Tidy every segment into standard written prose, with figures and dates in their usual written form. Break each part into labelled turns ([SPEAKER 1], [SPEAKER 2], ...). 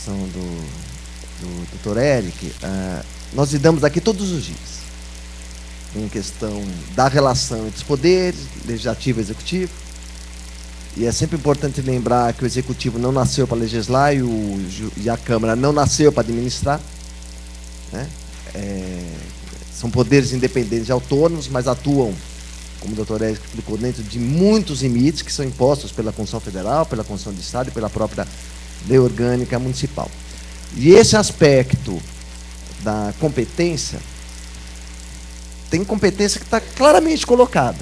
[SPEAKER 1] colocação do Dr. Eric, nós lidamos aqui todos os dias com questão da relação entre os poderes, legislativo e executivo, e é sempre importante lembrar que o executivo não nasceu para legislar e a Câmara não nasceu para administrar, né? São poderes independentes e autônomos, mas atuam, como o Dr. Eric explicou, dentro de muitos limites que são impostos pela Constituição Federal, pela Constituição de Estado e pela própria Lei Orgânica Municipal. E esse aspecto da competência, tem competência que está claramente colocada.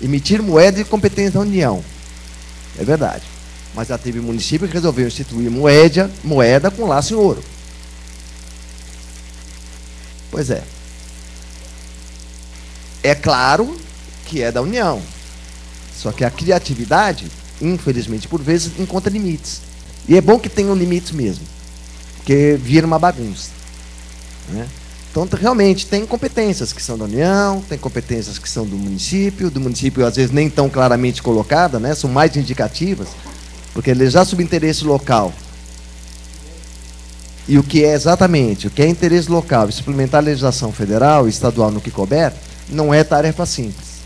[SPEAKER 1] Emitir moeda de competência da União. É verdade. Mas já teve município que resolveu instituir moeda com laço em ouro. Pois é. É claro que é da União. Só que a criatividade, infelizmente, por vezes, encontra limites. E é bom que tenham limites mesmo, porque vira uma bagunça, né? Então, realmente, tem competências que são da União, tem competências que são do município às vezes nem tão claramente colocadas, né? São mais indicativas, porque ele já sob interesse local. E o que é exatamente, o que é interesse local, suplementar a legislação federal e estadual no que couber, não é tarefa simples.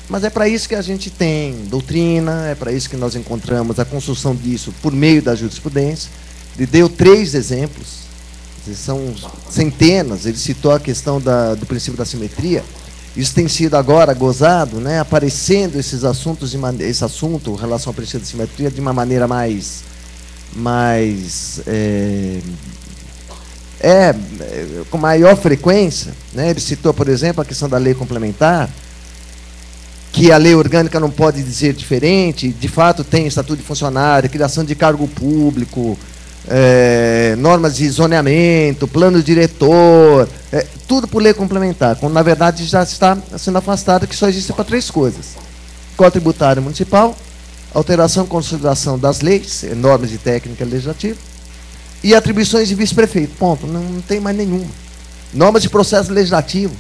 [SPEAKER 1] Mas é para isso que a gente tem doutrina, é para isso que nós encontramos a construção disso por meio da jurisprudência. Ele deu 3 exemplos, são centenas, ele citou a questão do princípio da simetria. Isso tem sido agora gozado, né, aparecendo esses assuntos, esse assunto em relação ao princípio da simetria de uma maneira com maior frequência, né? Ele citou, por exemplo, a questão da lei complementar, que a lei orgânica não pode dizer diferente, de fato tem estatuto de funcionário, criação de cargo público, normas de zoneamento, plano diretor, tudo por lei complementar, quando na verdade já está sendo afastado, que só existe para 3 coisas: Código Tributário Municipal, alteração e consolidação das leis, normas de técnica legislativa, e atribuições de vice-prefeito. Ponto. Não tem mais nenhuma. Normas de processo legislativo.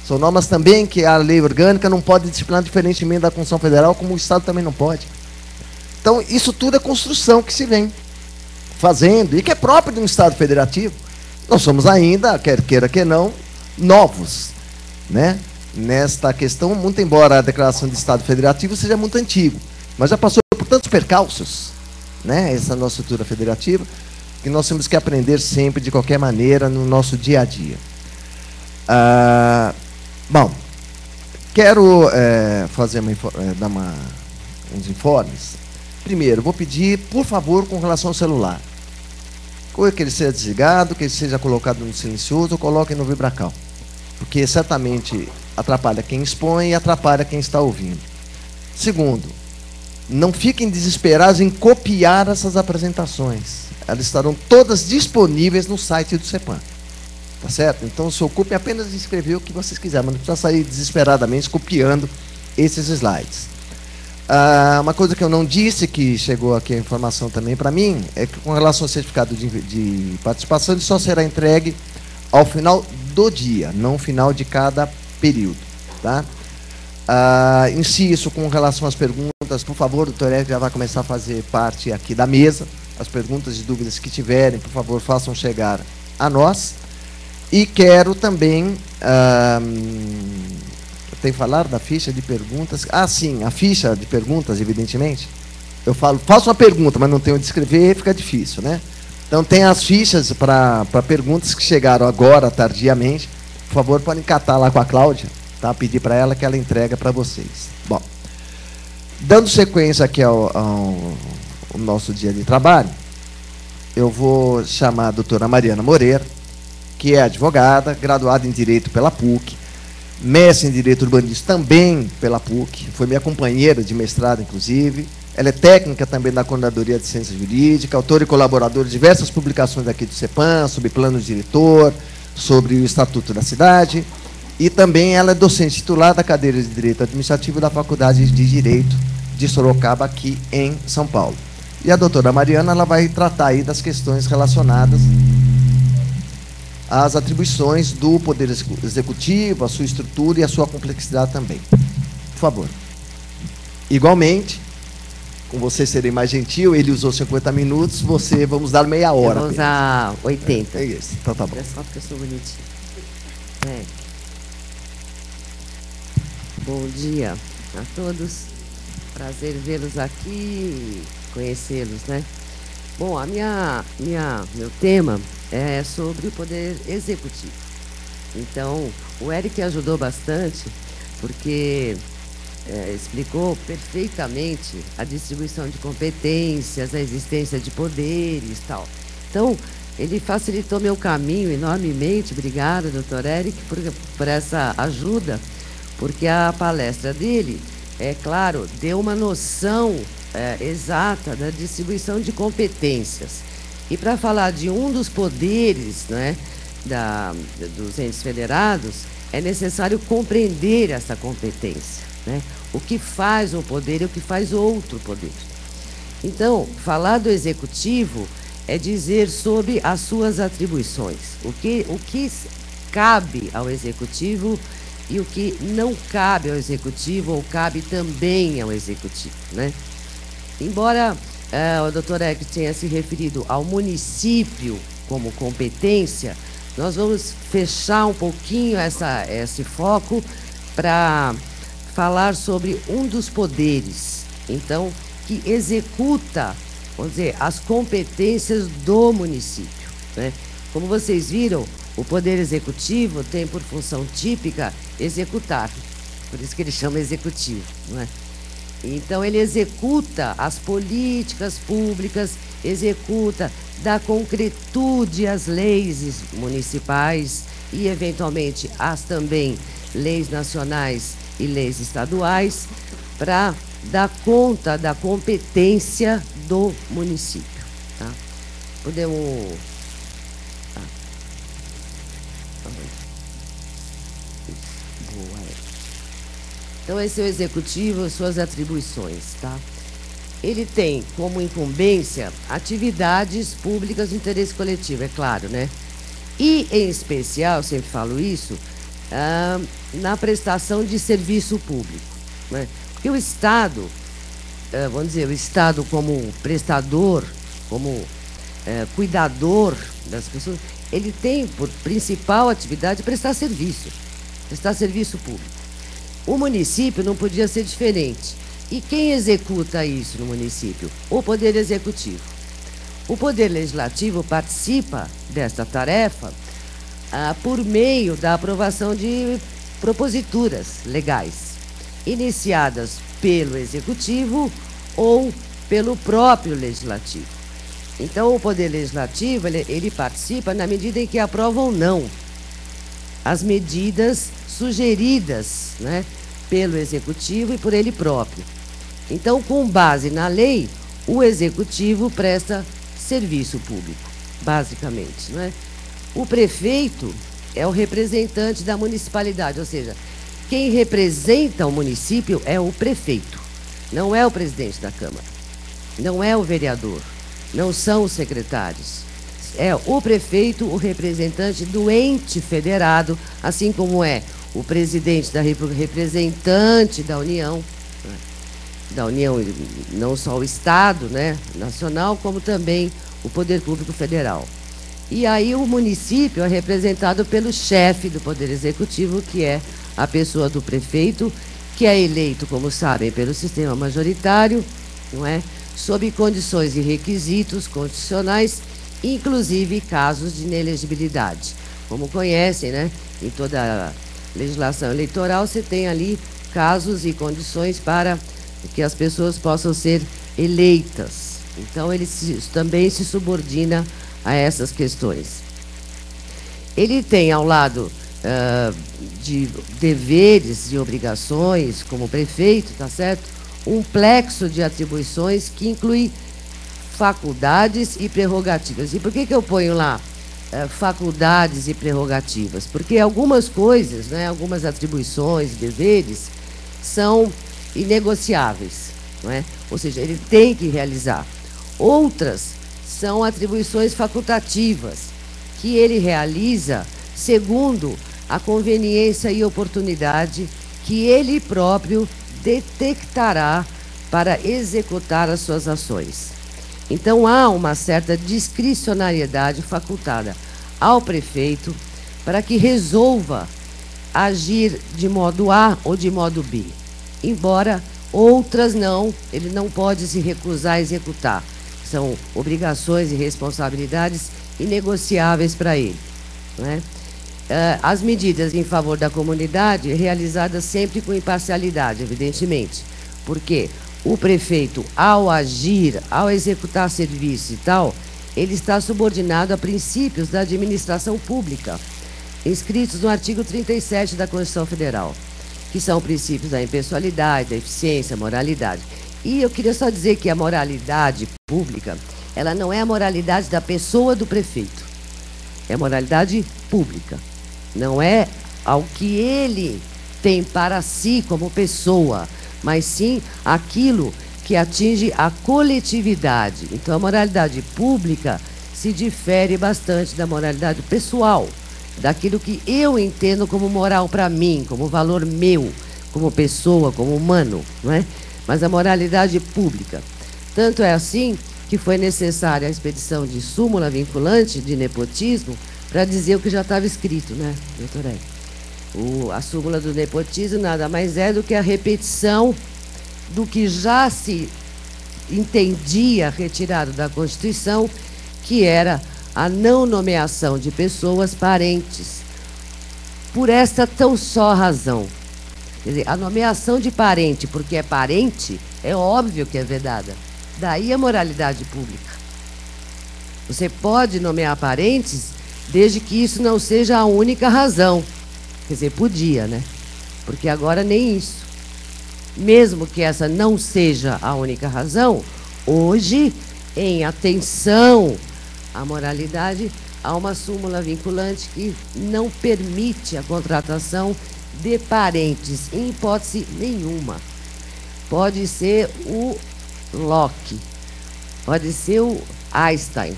[SPEAKER 1] São normas também que a lei orgânica não pode disciplinar diferentemente da Constituição Federal, como o Estado também não pode. Então, isso tudo é construção que se vem fazendo, e que é próprio de um Estado federativo. Nós somos ainda, quer queira que não, novos, né, nesta questão, muito embora a declaração de Estado federativo seja muito antigo, mas já passou por tantos percalços, né, essa nossa estrutura federativa, que nós temos que aprender sempre, de qualquer maneira, no nosso dia a dia. Bom, quero dar uns informes. Primeiro, vou pedir, por favor, com relação ao celular, que ele seja desligado, que ele seja colocado no silencioso ou coloquem no vibracal, porque certamente atrapalha quem expõe e atrapalha quem está ouvindo. Segundo, não fiquem desesperados em copiar essas apresentações. Elas estarão todas disponíveis no site do CEPAM. Tá certo? Então, se ocupe apenas de escrever o que vocês quiserem, mas não precisa sair desesperadamente copiando esses slides. Uma coisa que eu não disse, que chegou aqui a informação também para mim, é que com relação ao certificado de participação, ele só será entregue ao final do dia, não ao final de cada período. Tá? Insisto, com relação às perguntas, por favor, o doutor Eric já vai começar a fazer parte aqui da mesa. As perguntas e dúvidas que tiverem, por favor, façam chegar a nós. E quero também... tem que falar da ficha de perguntas. Sim, a ficha de perguntas, evidentemente. Eu faço uma pergunta, mas não tenho de escrever, fica difícil, né? Então, tem as fichas para perguntas que chegaram agora, tardiamente. Por favor, podem catar lá com a Cláudia, tá? Pedir para ela que ela entrega para vocês. Bom, dando sequência aqui ao nosso dia de trabalho, eu vou chamar a doutora Mariana Moreira, que é advogada, graduada em Direito pela PUC, mestre em Direito Urbanístico também pela PUC, foi minha companheira de mestrado, inclusive. Ela é técnica também da Coordenadoria de Ciência Jurídica, autora e colaboradora de diversas publicações aqui do CEPAM, sobre plano diretor, sobre o Estatuto da Cidade, e também ela é docente titular da cadeira de Direito Administrativo da Faculdade de Direito de Sorocaba, aqui em São Paulo. E a doutora Mariana, ela vai tratar aí das questões relacionadas às atribuições do Poder Executivo, a sua estrutura e a sua complexidade também. Por favor. Igualmente, com você serem mais gentil, ele usou 50 minutos, vamos dar meia hora.
[SPEAKER 2] Eu vou usar 80.
[SPEAKER 1] É isso, então tá bom.
[SPEAKER 2] É só porque eu sou bonitinha. Bom dia a todos. Prazer vê-los aqui e conhecê-los, né? Bom, meu tema é sobre o poder executivo. Então, o Eric ajudou bastante, porque explicou perfeitamente a distribuição de competências, a existência de poderes e tal. Então, ele facilitou meu caminho enormemente. Obrigada, doutor Eric, por essa ajuda, porque a palestra dele, é claro, deu uma noção exata da distribuição de competências. E para falar de um dos poderes, né, dos entes federados, é necessário compreender essa competência, né? O que faz um poder e o que faz outro poder. Então, falar do executivo é dizer sobre as suas atribuições, o que cabe ao executivo e o que não cabe ao executivo ou cabe também ao executivo, né? Embora o doutor Eric tenha se referido ao município como competência, nós vamos fechar um pouquinho esse foco para falar sobre um dos poderes, então, que executa, vamos dizer, as competências do município, né? Como vocês viram, o poder executivo tem por função típica executar, por isso que ele chama executivo, não é? Então, ele executa as políticas públicas, dá concretude às leis municipais e, eventualmente, às também leis nacionais e leis estaduais, para dar conta da competência do município. Tá? Podemos... Então, esse é o executivo, suas atribuições, tá? Ele tem como incumbência atividades públicas de interesse coletivo, é claro, né? E, em especial, sempre falo isso, na prestação de serviço público, né? Porque o Estado, vamos dizer, o Estado como prestador, como cuidador das pessoas, ele tem por principal atividade prestar serviço público. O município não podia ser diferente. E quem executa isso no município? O Poder Executivo. O Poder Legislativo participa desta tarefa por meio da aprovação de proposituras legais, iniciadas pelo Executivo ou pelo próprio Legislativo. Então, o Poder Legislativo, ele participa na medida em que aprova ou não as medidas sugeridas, né, pelo Executivo e por ele próprio. Então, com base na lei, o Executivo presta serviço público, basicamente, né? O prefeito é o representante da municipalidade, ou seja, quem representa o município é o prefeito, não é o presidente da Câmara, não é o vereador, não são os secretários. É o prefeito, o representante do ente federado, assim como é o presidente da República, representante da União, não só o Estado, né, nacional, como também o Poder Público Federal. E aí o município é representado pelo chefe do Poder Executivo, que é a pessoa do prefeito, que é eleito, como sabem, pelo sistema majoritário, não é? Sob condições e requisitos constitucionais, inclusive casos de inelegibilidade. Como conhecem, né? Em toda a legislação eleitoral, você tem ali casos e condições para que as pessoas possam ser eleitas. Então, ele também se subordina a essas questões. Ele tem, ao lado de deveres e obrigações, como prefeito, tá certo? Um plexo de atribuições que inclui faculdades e prerrogativas. E por que eu ponho lá faculdades e prerrogativas? Porque algumas coisas, né, algumas atribuições, deveres, são inegociáveis, não é? Ou seja, ele tem que realizar. Outras são atribuições facultativas, que ele realiza segundo a conveniência e oportunidade que ele próprio detectará para executar as suas ações. Então, há uma certa discricionariedade facultada ao prefeito para que resolva agir de modo A ou de modo B. Embora outras não, ele não pode se recusar a executar. São obrigações e responsabilidades inegociáveis para ele, não é? As medidas em favor da comunidade realizadas sempre com imparcialidade, evidentemente, porque o prefeito, ao agir, ao executar serviço e tal, ele está subordinado a princípios da administração pública, inscritos no artigo 37 da Constituição Federal, que são princípios da impessoalidade, da eficiência, moralidade. E eu queria só dizer que a moralidade pública, ela não é a moralidade da pessoa do prefeito, é a moralidade pública. Não é ao que ele tem para si como pessoa, mas sim aquilo que atinge a coletividade. Então, a moralidade pública se difere bastante da moralidade pessoal, daquilo que eu entendo como moral para mim, como valor meu, como pessoa, como humano, não é? Mas a moralidade pública. Tanto é assim que foi necessária a expedição de súmula vinculante de nepotismo para dizer o que já estava escrito, né, doutor Hélio? A súmula do nepotismo nada mais é do que a repetição do que já se entendia retirado da Constituição, que era a não nomeação de pessoas parentes, por esta tão só razão. Quer dizer, a nomeação de parente, porque é parente, é óbvio que é vedada. Daí a moralidade pública. Você pode nomear parentes, desde que isso não seja a única razão. Quer dizer, podia, né? Porque agora nem isso. Mesmo que essa não seja a única razão, hoje, em atenção à moralidade, há uma súmula vinculante que não permite a contratação de parentes, em hipótese nenhuma. Pode ser o Locke, pode ser o Einstein.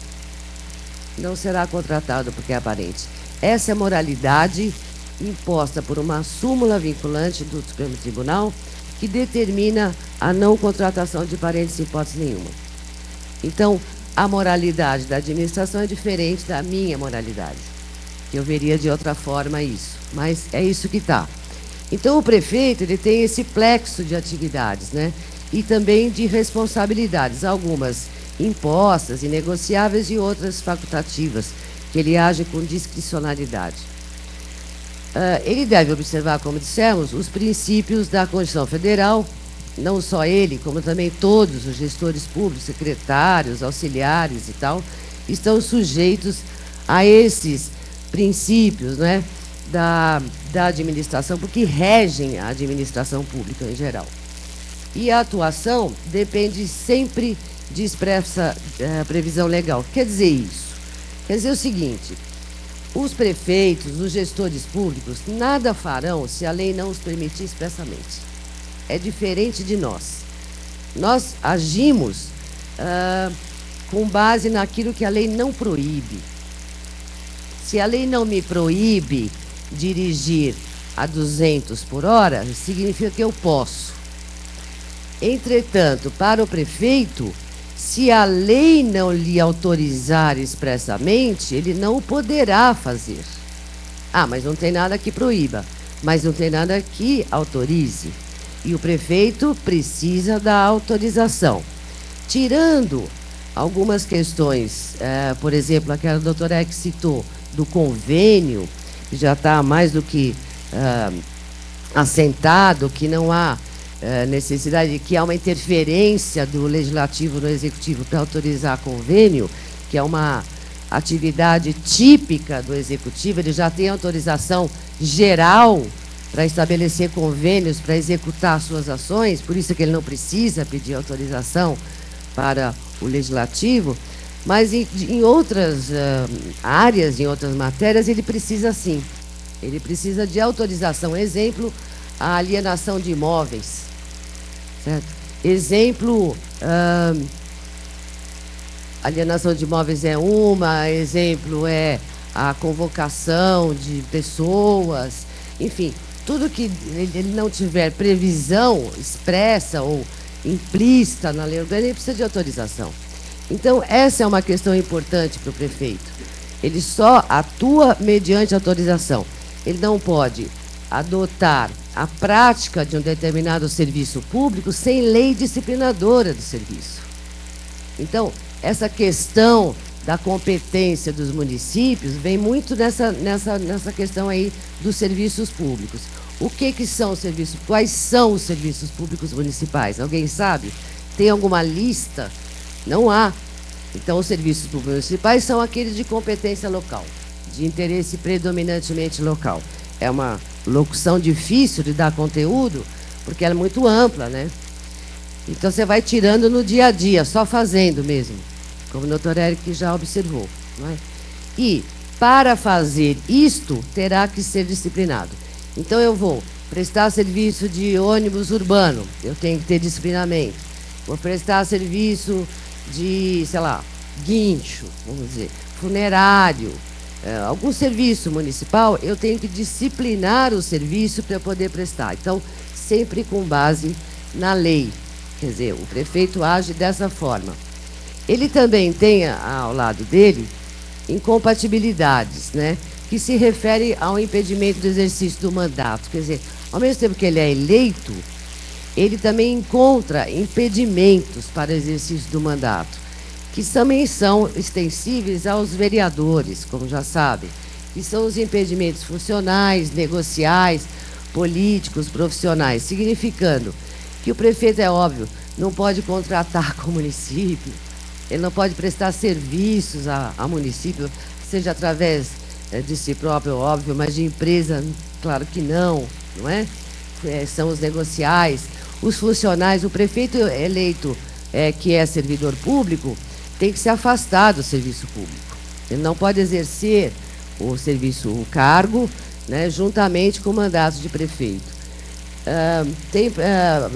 [SPEAKER 2] Não será contratado porque é parente. Essa é a moralidade imposta por uma súmula vinculante do Supremo Tribunal que determina a não contratação de parentes em hipótese nenhuma. Então, a moralidade da administração é diferente da minha moralidade, que eu veria de outra forma isso, mas é isso que está. Então, o prefeito ele tem esse plexo de atividades, né? E também de responsabilidades, algumas impostas, inegociáveis e outras facultativas, que ele age com discricionalidade. Ele deve observar, como dissemos, os princípios da Constituição Federal, não só ele, como também todos os gestores públicos, secretários, auxiliares e tal, estão sujeitos a esses princípios, né, da administração, porque regem a administração pública em geral. E a atuação depende sempre de expressa previsão legal. Quer dizer isso? Quer dizer o seguinte: os prefeitos, os gestores públicos, nada farão se a lei não os permitir expressamente. É diferente de nós. Nós agimos com base naquilo que a lei não proíbe. Se a lei não me proíbe dirigir a 200 por hora, significa que eu posso. Entretanto, para o prefeito, se a lei não lhe autorizar expressamente, ele não o poderá fazer. Mas não tem nada que proíba, mas não tem nada que autorize. E o prefeito precisa da autorização. Tirando algumas questões, por exemplo, aquela doutora que citou, do convênio, que já está mais do que assentado, que não há necessidade, que há uma interferência do legislativo no executivo para autorizar convênio, que é uma atividade típica do executivo. Ele já tem autorização geral para estabelecer convênios, para executar suas ações, por isso que ele não precisa pedir autorização para o legislativo, mas em outras áreas, em outras matérias, ele precisa sim. Ele precisa de autorização. Exemplo, a alienação de imóveis. Certo? Exemplo, alienação de imóveis é uma, exemplo é a convocação de pessoas, enfim, tudo que ele não tiver previsão expressa ou implícita na lei orgânica, ele precisa de autorização. Então, essa é uma questão importante para o prefeito. Ele só atua mediante autorização. Ele não pode adotar a prática de um determinado serviço público sem lei disciplinadora do serviço. Então, essa questão da competência dos municípios vem muito nessa questão aí dos serviços públicos. O que são os serviços? Quais são os serviços públicos municipais? Alguém sabe? Tem alguma lista? Não há. Então, os serviços públicos municipais são aqueles de competência local, de interesse predominantemente local. É uma locução difícil de dar conteúdo, porque ela é muito ampla, né? Então, você vai tirando no dia a dia, só fazendo mesmo, como o doutor Eric já observou. Não é? E, para fazer isto, terá que ser disciplinado. Então, eu vou prestar serviço de ônibus urbano, eu tenho que ter disciplinamento. Vou prestar serviço de, sei lá, guincho, vamos dizer, funerário, algum serviço municipal, eu tenho que disciplinar o serviço para poder prestar. Então, sempre com base na lei. Quer dizer, o prefeito age dessa forma. Ele também tem ao lado dele incompatibilidades, né, que se refere ao impedimento do exercício do mandato. Quer dizer, ao mesmo tempo que ele é eleito, ele também encontra impedimentos para o exercício do mandato, que também são extensíveis aos vereadores, como já sabem, que são os impedimentos funcionais, negociais, políticos, profissionais, significando que o prefeito, é óbvio, não pode contratar com o município, ele não pode prestar serviços a município, seja através de si próprio, óbvio, mas de empresa, claro que não é? São os negociais, os funcionais. O prefeito eleito, que é servidor público, tem que se afastar do serviço público. Ele não pode exercer o cargo, né, juntamente com o mandato de prefeito. Tem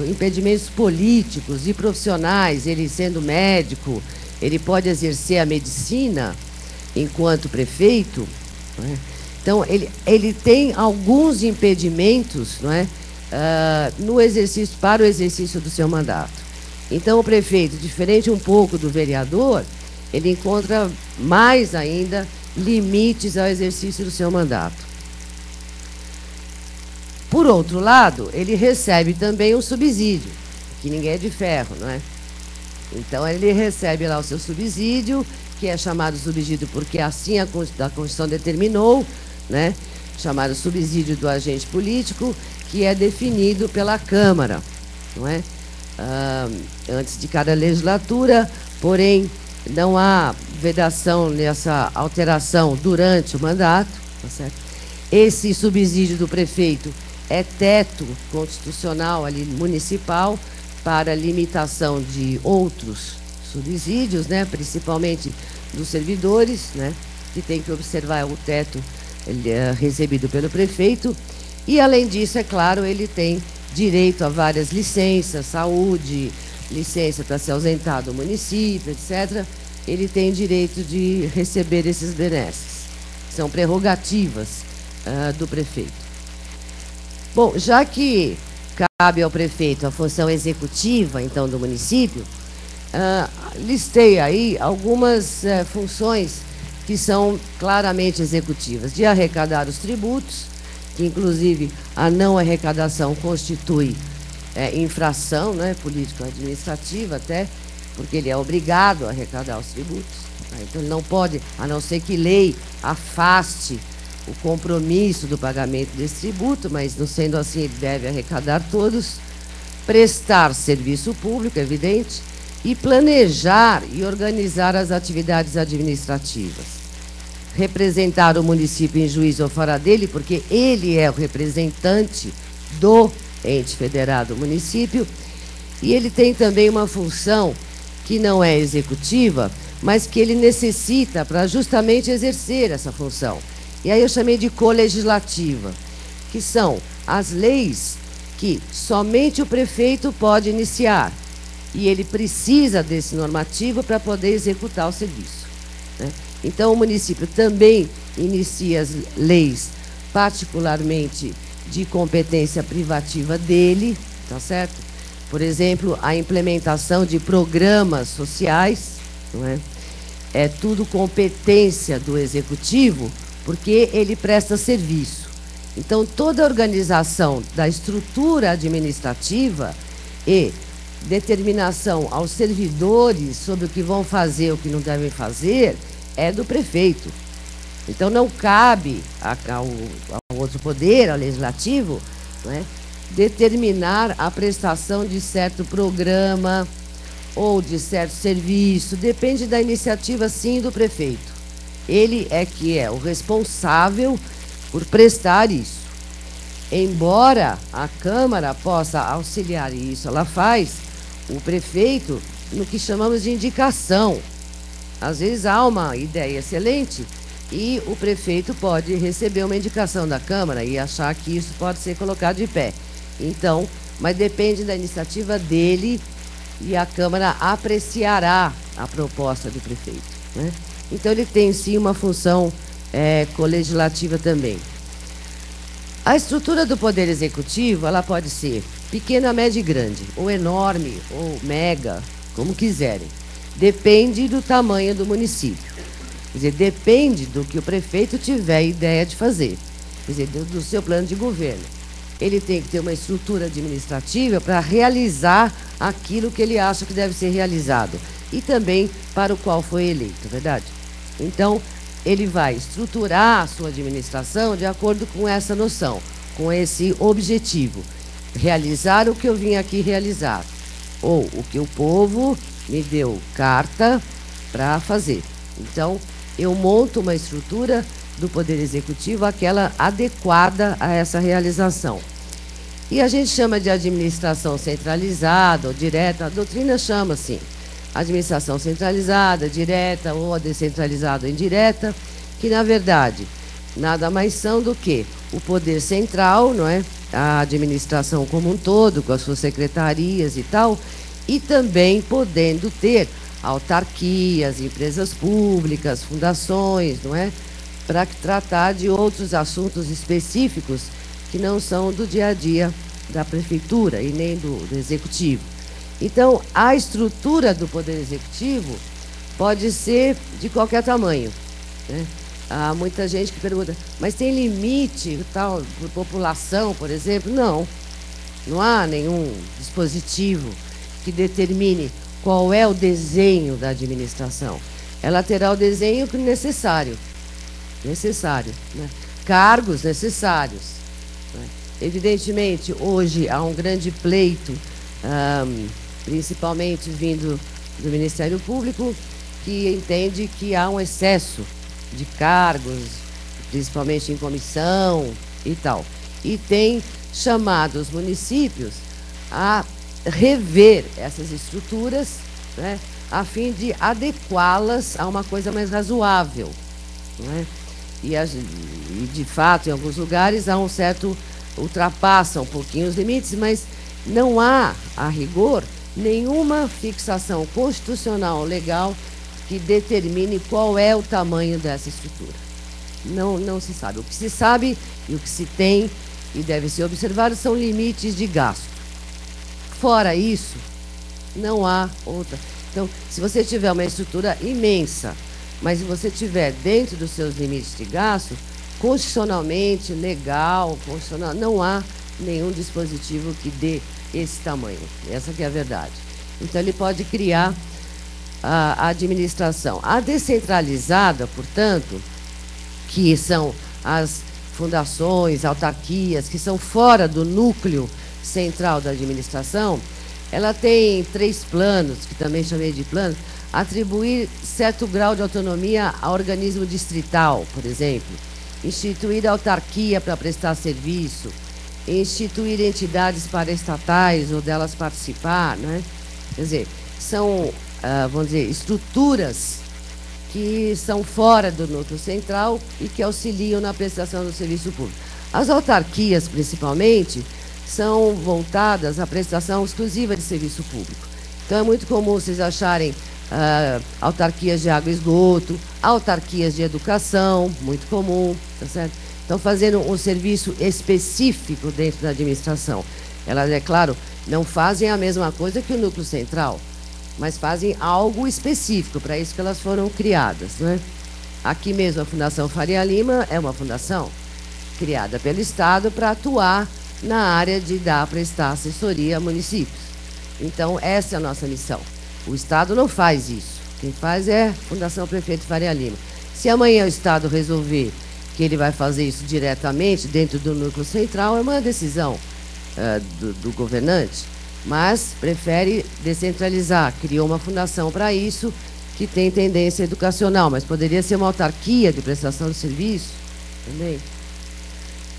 [SPEAKER 2] impedimentos políticos e profissionais. Ele, sendo médico, ele pode exercer a medicina enquanto prefeito, não é? Então, ele tem alguns impedimentos, não é, para o exercício do seu mandato. Então, o prefeito, diferente um pouco do vereador, ele encontra mais ainda limites ao exercício do seu mandato. Por outro lado, ele recebe também um subsídio, que ninguém é de ferro, não é? Então, ele recebe lá o seu subsídio, que é chamado subsídio porque assim a Constituição determinou, né? Chamado subsídio do agente político, que é definido pela Câmara, não é? Antes de cada legislatura, porém, não há vedação nessa alteração durante o mandato, tá certo? Esse subsídio do prefeito é teto constitucional ali, municipal, para limitação de outros subsídios, né, principalmente dos servidores, né, que tem que observar o teto recebido pelo prefeito. E, além disso, é claro, ele tem direito a várias licenças, saúde, licença para se ausentar do município, etc. Ele tem direito de receber esses benesses. São prerrogativas do prefeito. Bom, já que cabe ao prefeito a função executiva, então, do município, listei aí algumas funções que são claramente executivas, de arrecadar os tributos, que inclusive a não arrecadação constitui infração, né, político-administrativa até, porque ele é obrigado a arrecadar os tributos. Então ele não pode, a não ser que lei afaste o compromisso do pagamento desse tributo, mas não sendo assim, ele deve arrecadar todos, prestar serviço público, evidente, e planejar e organizar as atividades administrativas. Representar o município em juízo ou fora dele, porque ele é o representante do ente federado município, e ele tem também uma função que não é executiva, mas que ele necessita para justamente exercer essa função. E aí eu chamei de colegislativa, que são as leis que somente o prefeito pode iniciar, e ele precisa desse normativo para poder executar o serviço, né? Então, o município também inicia as leis, particularmente de competência privativa dele, tá certo? Por exemplo, a implementação de programas sociais, não é? É tudo competência do executivo, porque ele presta serviço. Então, toda a organização da estrutura administrativa e determinação aos servidores sobre o que vão fazer e o que não devem fazer é do prefeito. Então, não cabe ao outro poder, ao legislativo, não é, determinar a prestação de certo programa ou de certo serviço. Depende da iniciativa, sim, do prefeito. Ele é que é o responsável por prestar isso. Embora a Câmara possa auxiliar isso, ela faz, o prefeito, no que chamamos de indicação. Às vezes há uma ideia excelente e o prefeito pode receber uma indicação da Câmara e achar que isso pode ser colocado de pé. Então, mas depende da iniciativa dele e a Câmara apreciará a proposta do prefeito, né? Então, ele tem, sim, uma função colegislativa também. A estrutura do Poder Executivo, ela pode ser pequena, média e grande, ou enorme, ou mega, como quiserem. Depende do tamanho do município. Quer dizer, depende do que o prefeito tiver ideia de fazer. Quer dizer, do seu plano de governo. Ele tem que ter uma estrutura administrativa para realizar aquilo que ele acha que deve ser realizado. E também para o qual foi eleito, verdade? Então, ele vai estruturar a sua administração de acordo com essa noção, com esse objetivo. Realizar o que eu vim aqui realizar. Ou o que o povo me deu carta para fazer. Então, eu monto uma estrutura do Poder Executivo, aquela adequada a essa realização. E a gente chama de administração centralizada ou direta, a doutrina chama assim, administração centralizada, direta ou descentralizada ou indireta, que na verdade nada mais são do que o poder central, não é? A administração como um todo, com as suas secretarias e tal, e também podendo ter autarquias, empresas públicas, fundações, não é? Para tratar de outros assuntos específicos que não são do dia a dia da prefeitura e nem do executivo. Então, a estrutura do Poder Executivo pode ser de qualquer tamanho, né? Há muita gente que pergunta, mas tem limite tal, por população, por exemplo? Não, não há nenhum dispositivo que determine qual é o desenho da administração. Ela terá o desenho necessário, né? Cargos necessários, né? Evidentemente, hoje há um grande pleito, principalmente vindo do Ministério Público, que entende que há um excesso de cargos, principalmente em comissão e tal. E tem chamado os municípios a rever essas estruturas, né, a fim de adequá-las a uma coisa mais razoável, né? E, de fato, em alguns lugares há um certo... ultrapassa um pouquinho os limites, mas não há, a rigor, nenhuma fixação constitucional legal que determine qual é o tamanho dessa estrutura. Não se sabe. O que se sabe e o que se tem e deve ser observado são limites de gasto. Fora isso, não há outra. Então, se você tiver uma estrutura imensa, mas se você tiver dentro dos seus limites de gasto, constitucionalmente, legal, constitucional, não há nenhum dispositivo que dê esse tamanho. Essa que é a verdade. Então, ele pode criar a administração. A descentralizada, portanto, que são as fundações, autarquias, que são fora do núcleo central da administração, ela tem 3 planos, que também chamei de planos, atribuir certo grau de autonomia ao organismo distrital, por exemplo, instituir autarquia para prestar serviço, instituir entidades paraestatais ou delas participar, né? Quer dizer, são, vamos dizer, estruturas que são fora do núcleo central e que auxiliam na prestação do serviço público. As autarquias, principalmente, são voltadas à prestação exclusiva de serviço público. Então, é muito comum vocês acharem autarquias de água e esgoto, autarquias de educação, muito comum, tá certo? Então, fazendo um serviço específico dentro da administração. Elas, é claro, não fazem a mesma coisa que o núcleo central, mas fazem algo específico, para isso que elas foram criadas, né? Aqui mesmo a Fundação Faria Lima é uma fundação criada pelo Estado para atuar na área de prestar assessoria a municípios. Então, essa é a nossa missão. O Estado não faz isso. Quem faz é a Fundação Prefeito Faria Lima. Se amanhã o Estado resolver que ele vai fazer isso diretamente dentro do núcleo central, é uma decisão do governante, mas prefere descentralizar. Criou uma fundação para isso, que tem tendência educacional, mas poderia ser uma autarquia de prestação de serviço também.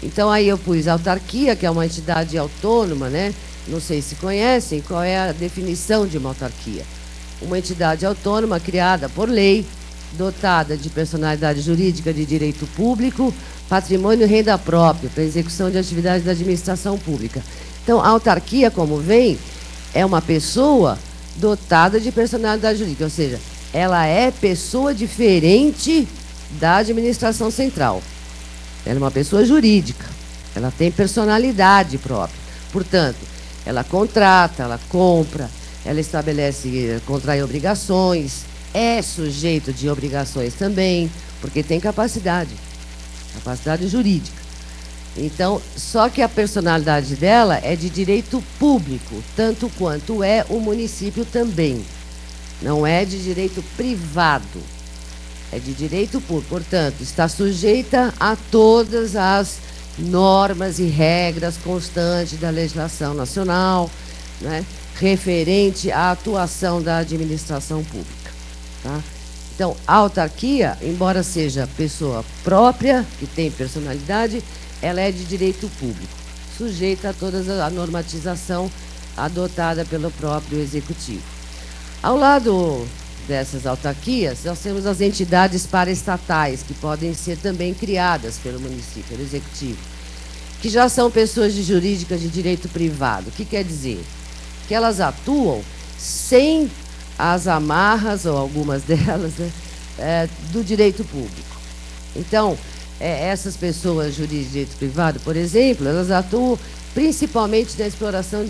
[SPEAKER 2] Então, aí eu pus a autarquia, que é uma entidade autônoma, né? Não sei se conhecem, qual é a definição de uma autarquia. Uma entidade autônoma criada por lei, dotada de personalidade jurídica de direito público, patrimônio e renda própria, para execução de atividades da administração pública. Então, a autarquia, como vem, é uma pessoa dotada de personalidade jurídica, ou seja, ela é pessoa diferente da administração central. Ela é uma pessoa jurídica, ela tem personalidade própria. Portanto, ela contrata, ela compra, ela estabelece, contrai obrigações, é sujeito de obrigações também, porque tem capacidade jurídica. Então, só que a personalidade dela é de direito público, tanto quanto é o município também. Não é de direito privado, é de direito público. Portanto, está sujeita a todas as normas e regras constantes da legislação nacional, né, referente à atuação da administração pública. Tá? Então, a autarquia, embora seja pessoa própria, que tem personalidade, ela é de direito público, sujeita a toda a normatização adotada pelo próprio executivo. Ao lado dessas autarquias, nós temos as entidades paraestatais, que podem ser também criadas pelo município, pelo executivo, que já são pessoas jurídicas de direito privado. O que quer dizer? Que elas atuam sem as amarras, ou algumas delas, né, do direito público. Então, essas pessoas jurídicas de direito privado, por exemplo, elas atuam principalmente na exploração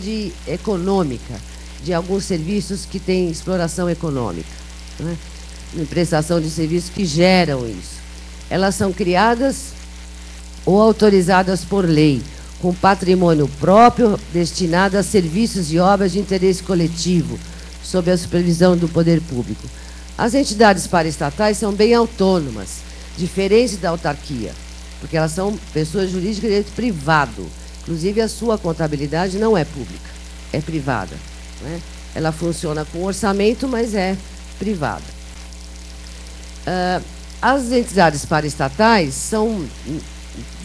[SPEAKER 2] econômica, de alguns serviços que têm exploração econômica, né? Em prestação de serviços que geram isso. Elas são criadas ou autorizadas por lei, com patrimônio próprio destinado a serviços e obras de interesse coletivo, sob a supervisão do poder público. As entidades paraestatais são bem autônomas, diferentes da autarquia, porque elas são pessoas jurídicas de direito privado. Inclusive, a sua contabilidade não é pública, é privada, né? Ela funciona com orçamento, mas é privada. As entidades paraestatais são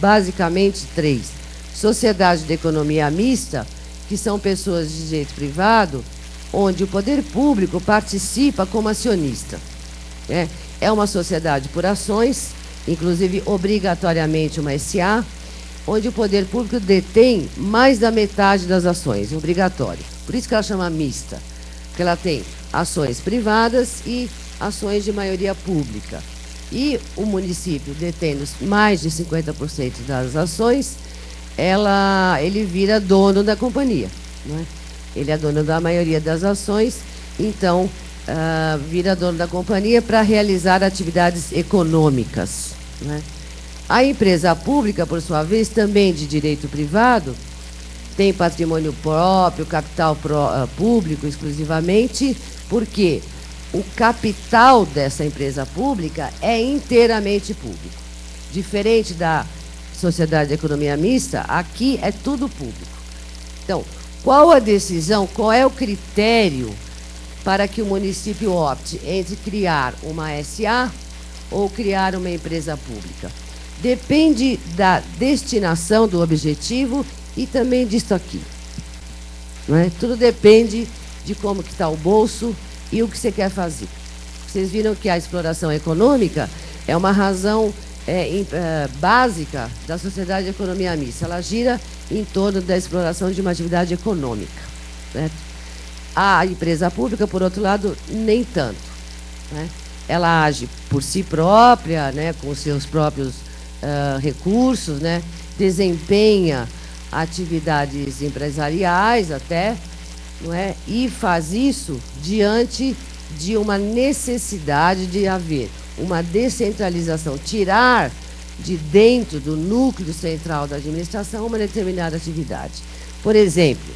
[SPEAKER 2] basicamente três. Sociedade de economia mista, que são pessoas de direito privado, onde o poder público participa como acionista. É uma sociedade por ações, inclusive obrigatoriamente uma SA, onde o poder público detém mais da metade das ações, obrigatório. Por isso que ela chama mista, porque ela tem ações privadas e ações de maioria pública. E o município, detendo mais de 50% das ações, ele vira dono da companhia, né? Ele é dono da maioria das ações, então vira dono da companhia para realizar atividades econômicas, né? A empresa pública, por sua vez, também de direito privado, tem patrimônio próprio, capital público exclusivamente, porque o capital dessa empresa pública é inteiramente público. Diferente da sociedade de economia mista, aqui é tudo público. Então, qual a decisão, qual é o critério para que o município opte entre criar uma SA ou criar uma empresa pública? Depende da destinação do objetivo e também disso aqui, não é? Tudo depende de como que está o bolso e o que você quer fazer. Vocês viram que a exploração econômica é uma razão básica da sociedade de economia mista. Ela gira em torno da exploração de uma atividade econômica, né? A empresa pública, por outro lado, nem tanto, né? Ela age por si própria, né, com seus próprios recursos, né, desempenha atividades empresariais até, não é? E faz isso diante de uma necessidade de haver uma descentralização, tirar de dentro do núcleo central da administração uma determinada atividade. Por exemplo,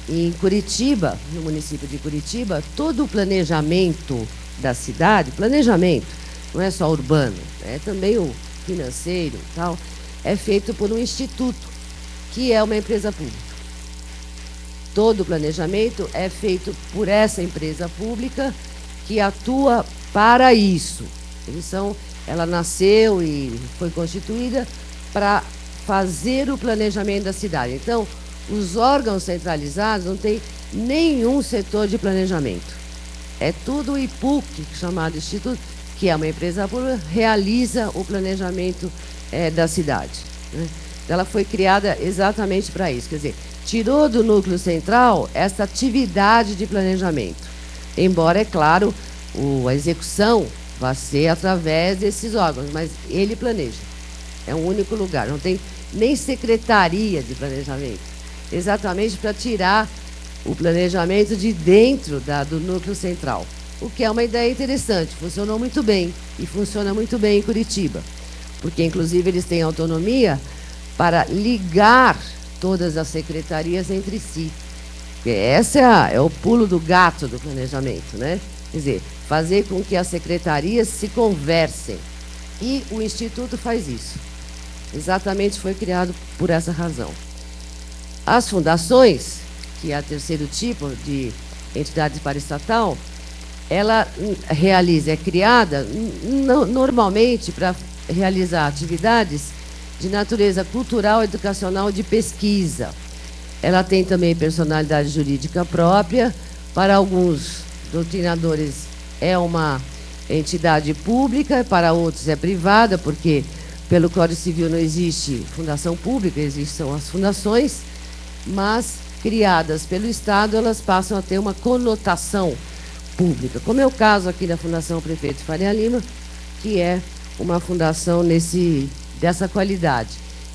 [SPEAKER 2] em Curitiba, no município de Curitiba, todo o planejamento da cidade, planejamento, não é só urbano, é também o financeiro e tal, é feito por um instituto, que é uma empresa pública. Todo o planejamento é feito por essa empresa pública que atua para isso. Ela nasceu e foi constituída para fazer o planejamento da cidade. Então, os órgãos centralizados não têm nenhum setor de planejamento. É tudo o IPUC, chamado Instituto, que é uma empresa pública, realiza o planejamento da cidade, né? Ela foi criada exatamente para isso, quer dizer, tirou do núcleo central essa atividade de planejamento. Embora, é claro, a execução vai ser através desses órgãos, mas ele planeja. É um único lugar, não tem nem secretaria de planejamento. Exatamente para tirar o planejamento de dentro do núcleo central. O que é uma ideia interessante, funcionou muito bem, e funciona muito bem em Curitiba, porque, inclusive, eles têm autonomia para ligar todas as secretarias entre si. Porque esse é o pulo do gato do planejamento, né? Quer dizer, fazer com que as secretarias se conversem. E o Instituto faz isso. Exatamente, foi criado por essa razão. As fundações, que é o terceiro tipo de entidade paraestatal, ela é criada normalmente para realizar atividades de natureza cultural, educacional, de pesquisa. Ela tem também personalidade jurídica própria. Para alguns doutrinadores é uma entidade pública, para outros é privada, porque pelo Código Civil não existe fundação pública, existem as fundações, mas criadas pelo Estado, elas passam a ter uma conotação pública, como é o caso aqui da Fundação Prefeito Faria Lima, que é uma fundação dessa qualidade,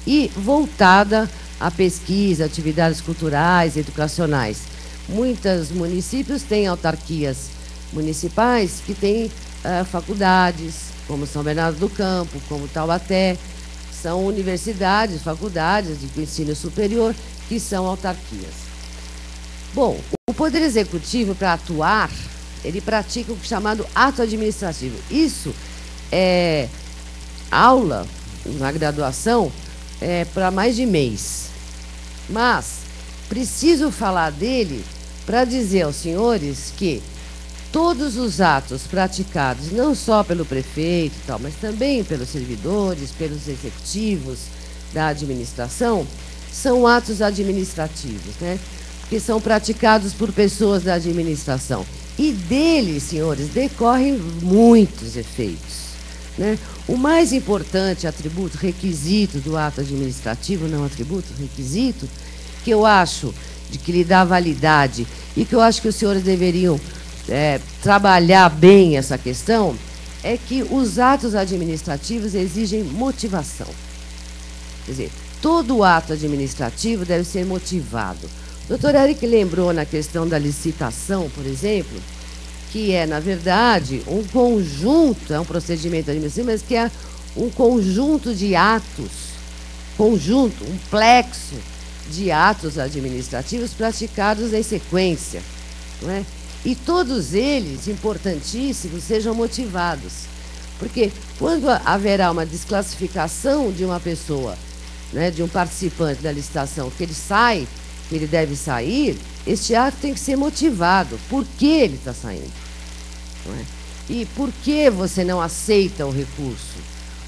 [SPEAKER 2] e voltada à pesquisa, atividades culturais, educacionais. Muitos municípios têm autarquias municipais que têm faculdades, como São Bernardo do Campo, como Taubaté, são universidades, faculdades de ensino superior, que são autarquias. Bom, o Poder Executivo, para atuar, ele pratica o chamado ato administrativo. Isso é aula na graduação para mais de mês. Mas preciso falar dele para dizer aos senhores que todos os atos praticados, não só pelo prefeito e tal, mas também pelos servidores, pelos executivos da administração, são atos administrativos, né? Que são praticados por pessoas da administração. E deles, senhores, decorrem muitos efeitos, né? O mais importante atributo, requisito do ato administrativo, não atributo, requisito, que eu acho de que lhe dá validade e que eu acho que os senhores deveriam trabalhar bem essa questão, é que os atos administrativos exigem motivação. Quer dizer, todo ato administrativo deve ser motivado. O doutor Eric lembrou na questão da licitação, por exemplo, que é, na verdade, um conjunto, é um procedimento administrativo, mas que é um conjunto de atos, um plexo de atos administrativos praticados em sequência, não é? E todos eles, importantíssimos, sejam motivados. Porque quando haverá uma desclassificação de uma pessoa, né, de um participante da licitação, que ele sai, que ele deve sair, este ato tem que ser motivado. Por que ele está saindo? Não é? E por que você não aceita o recurso?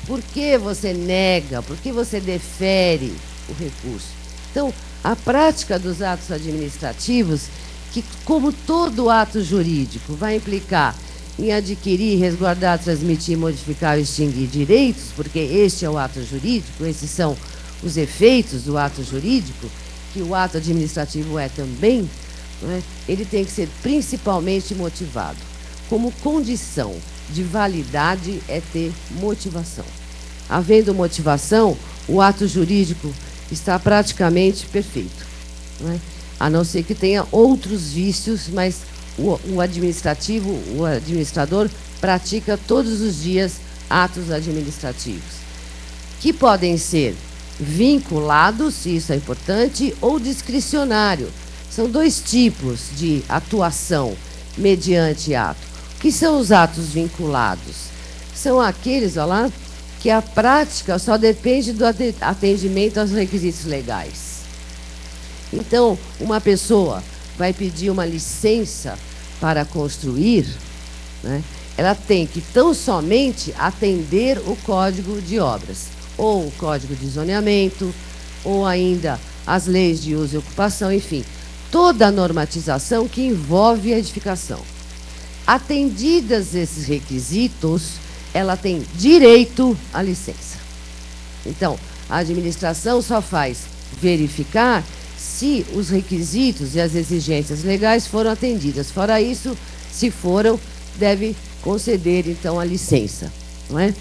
[SPEAKER 2] Por que você nega? Por que você defere o recurso? Então, a prática dos atos administrativos, que, como todo ato jurídico, vai implicar em adquirir, resguardar, transmitir, modificar ou extinguir direitos, porque este é o ato jurídico, esses são os efeitos do ato jurídico, que o ato administrativo é também, não é? Ele tem que ser principalmente motivado. Como condição de validade é ter motivação. Havendo motivação, o ato jurídico está praticamente perfeito, não é? A não ser que tenha outros vícios, mas o administrador pratica todos os dias atos administrativos, que podem ser vinculados, isso é importante, ou discricionário. São dois tipos de atuação mediante ato. O que são os atos vinculados? São aqueles, olha lá, que a prática só depende do atendimento aos requisitos legais. Então, uma pessoa vai pedir uma licença para construir, né? Ela tem que tão somente atender o Código de Obras, ou o Código de Zoneamento, ou ainda as leis de uso e ocupação, enfim, toda a normatização que envolve a edificação. Atendidas esses requisitos, ela tem direito à licença. Então, a administração só faz verificar se os requisitos e as exigências legais foram atendidas. Fora isso, se foram, deve conceder, então, a licença, não é?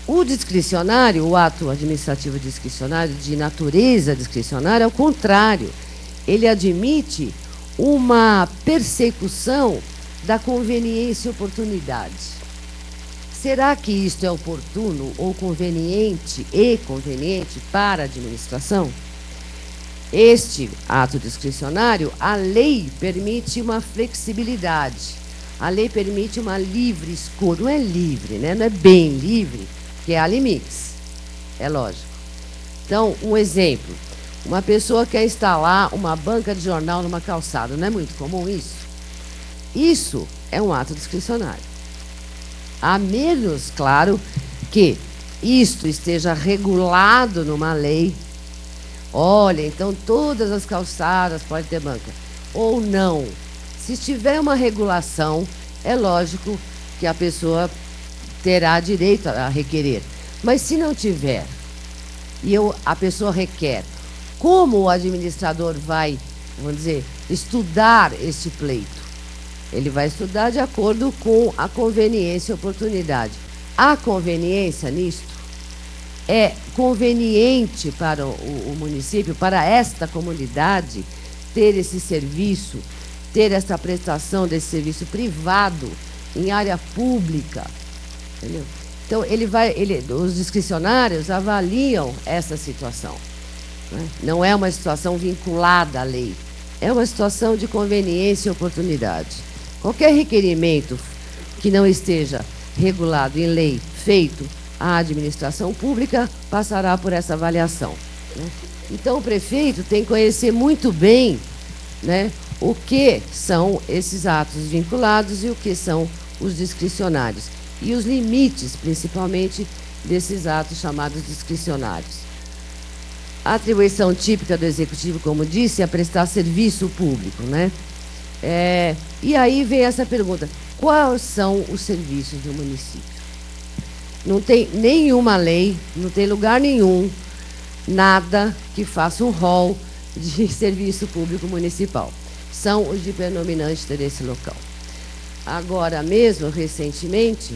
[SPEAKER 2] O discricionário, o ato administrativo discricionário, de natureza discricionária, é o contrário. Ele admite uma persecução da conveniência e oportunidade. Será que isto é oportuno ou conveniente para a administração? Este ato discricionário, a lei permite uma flexibilidade. A lei permite uma livre escolha. Não é livre, né? Não é bem livre, que há limites. É lógico. Então, um exemplo. Uma pessoa quer instalar uma banca de jornal numa calçada. Não é muito comum isso? Isso é um ato discricionário. A menos, claro, que isto esteja regulado numa lei. Olha, então todas as calçadas podem ter banca. Ou não. Se tiver uma regulação, é lógico que a pessoa terá direito a requerer. Mas se não tiver, e a pessoa requer, como o administrador vai, vamos dizer, estudar este pleito? Ele vai estudar de acordo com a conveniência e oportunidade. A conveniência nisto é conveniente para o município, para esta comunidade, ter esse serviço, ter essa prestação desse serviço privado em área pública. Entendeu? Então, os discricionários avaliam essa situação, né? Não é uma situação vinculada à lei, é uma situação de conveniência e oportunidade. Qualquer requerimento que não esteja regulado em lei, feito à administração pública, passará por essa avaliação, né? Então, o prefeito tem que conhecer muito bem, né, o que são esses atos vinculados e o que são os discricionários. E os limites, principalmente, desses atos chamados discricionários. A atribuição típica do Executivo, como disse, é prestar serviço público, né? E aí vem essa pergunta: quais são os serviços do município? Não tem nenhuma lei, não tem lugar nenhum, nada que faça um rol de serviço público municipal. São os de predominante interesse local. Agora mesmo, recentemente,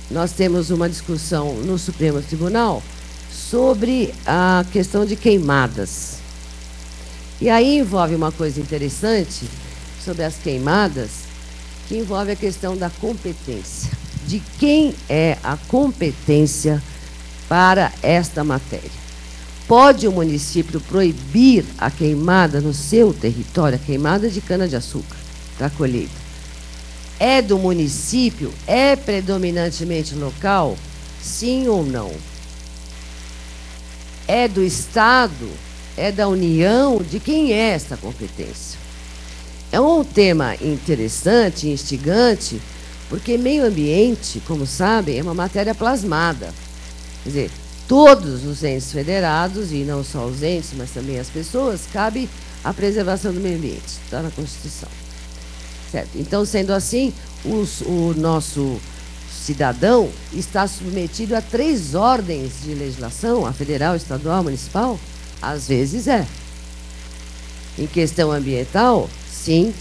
[SPEAKER 2] nós temos uma discussão no Supremo Tribunal sobre a questão de queimadas. E aí envolve uma coisa interessante sobre as queimadas, que envolve a questão da competência. De quem é a competência para esta matéria? Pode o município proibir a queimada no seu território, a queimada de cana-de-açúcar, da colheita? É do município? É predominantemente local? Sim ou não? É do Estado? É da União? De quem é esta competência? É um tema interessante, instigante, porque meio ambiente, como sabem, é uma matéria plasmada. Quer dizer, todos os entes federados, e não só os entes, mas também as pessoas, cabe a preservação do meio ambiente. Está na Constituição. Certo? Então, sendo assim, o nosso cidadão está submetido a 3 ordens de legislação, a federal, estadual, municipal? Às vezes é. Em questão ambiental, sim,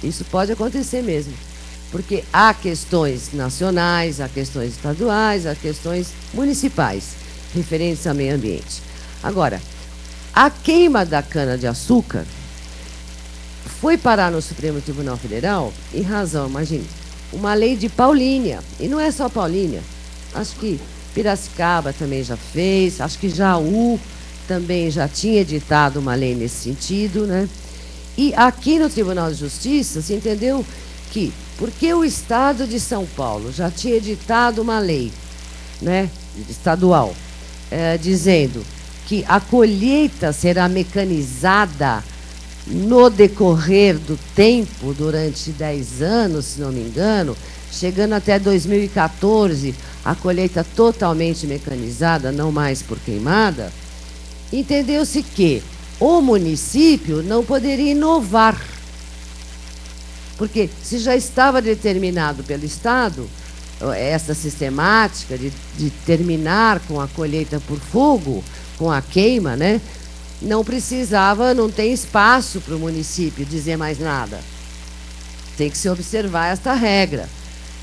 [SPEAKER 2] isso pode acontecer mesmo. Porque há questões nacionais, há questões estaduais, há questões municipais. referentes ao meio ambiente. Agora, a queima da cana-de-açúcar foi parar no Supremo Tribunal Federal em razão, imagine, uma lei de Paulínia. E não é só Paulínia. Acho que Piracicaba também já fez, acho que Jaú também já tinha editado uma lei nesse sentido, né? E aqui no Tribunal de Justiça se entendeu que, porque o Estado de São Paulo já tinha editado uma lei, né, estadual, dizendo que a colheita será mecanizada no decorrer do tempo, durante 10 anos, se não me engano, chegando até 2014, a colheita totalmente mecanizada, não mais por queimada, entendeu-se que o município não poderia inovar. Porque se já estava determinado pelo Estado essa sistemática de terminar com a colheita por fogo, com a queima, né? Não precisava, não tem espaço para o município dizer mais nada. Tem que se observar esta regra.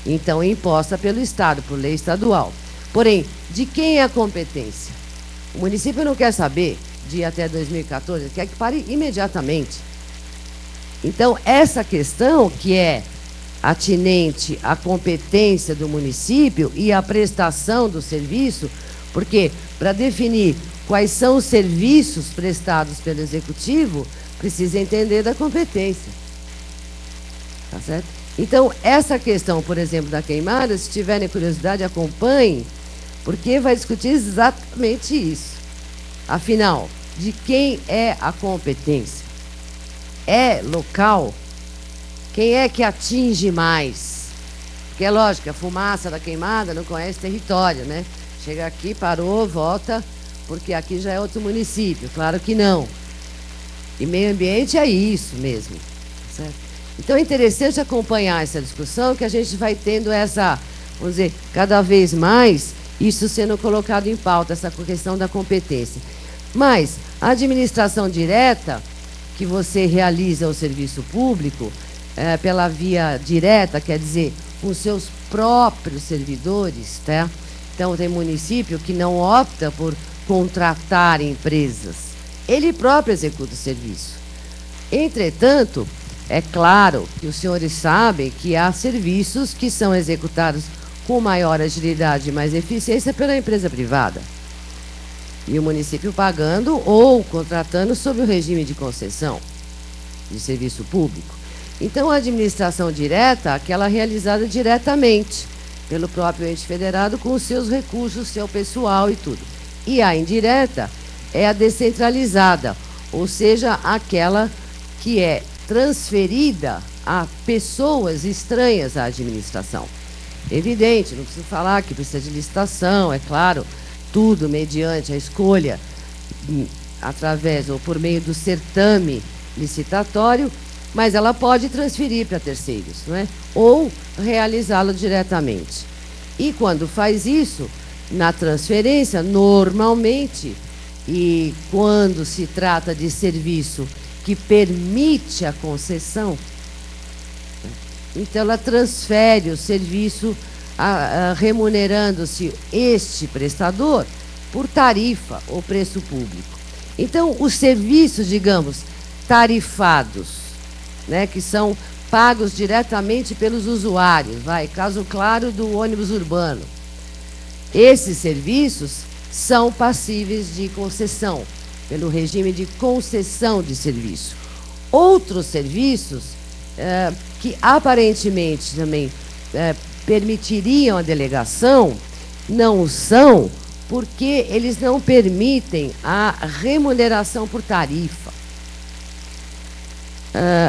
[SPEAKER 2] Então, imposta pelo Estado, por lei estadual. Porém, de quem é a competência? O município não quer saber de ir até 2014, quer que pare imediatamente. Então, essa questão que é atinente à competência do município e à prestação do serviço, porque para definir quais são os serviços prestados pelo Executivo, precisa entender da competência. Tá certo? Então, essa questão, por exemplo, da queimada, se tiverem curiosidade, acompanhem, porque vai discutir exatamente isso. Afinal, de quem é a competência? É local? Quem é que atinge mais? Porque é lógico, a fumaça da queimada não conhece território, né? Chega aqui, parou, volta, porque aqui já é outro município. Claro que não. E meio ambiente é isso mesmo. Certo? Então é interessante acompanhar essa discussão, que a gente vai tendo essa, vamos dizer, cada vez mais, isso sendo colocado em pauta, essa questão da competência. Mas a administração direta, que você realiza o serviço público, pela via direta, quer dizer, com seus próprios servidores, tá? Então, tem município que não opta por contratar empresas. Ele próprio executa o serviço. Entretanto, é claro que os senhores sabem que há serviços que são executados com maior agilidade e mais eficiência pela empresa privada. E o município pagando ou contratando sob o regime de concessão de serviço público. Então, a administração direta, aquela realizada diretamente pelo próprio ente federado com os seus recursos, seu pessoal e tudo. E a indireta é a descentralizada, ou seja, aquela que é transferida a pessoas estranhas à administração. Evidente, não preciso falar que precisa de licitação, é claro, tudo mediante a escolha, através ou por meio do certame licitatório, mas ela pode transferir para terceiros, não é? Ou realizá-lo diretamente. E quando faz isso, na transferência, normalmente, e quando se trata de serviço que permite a concessão, então ela transfere o serviço remunerando-se este prestador por tarifa ou preço público. Então, os serviços, digamos, tarifados, né, que são pagos diretamente pelos usuários, caso claro do ônibus urbano. Esses serviços são passíveis de concessão, pelo regime de concessão de serviço. Outros serviços que aparentemente também permitiriam a delegação, não o são, porque eles não permitem a remuneração por tarifa.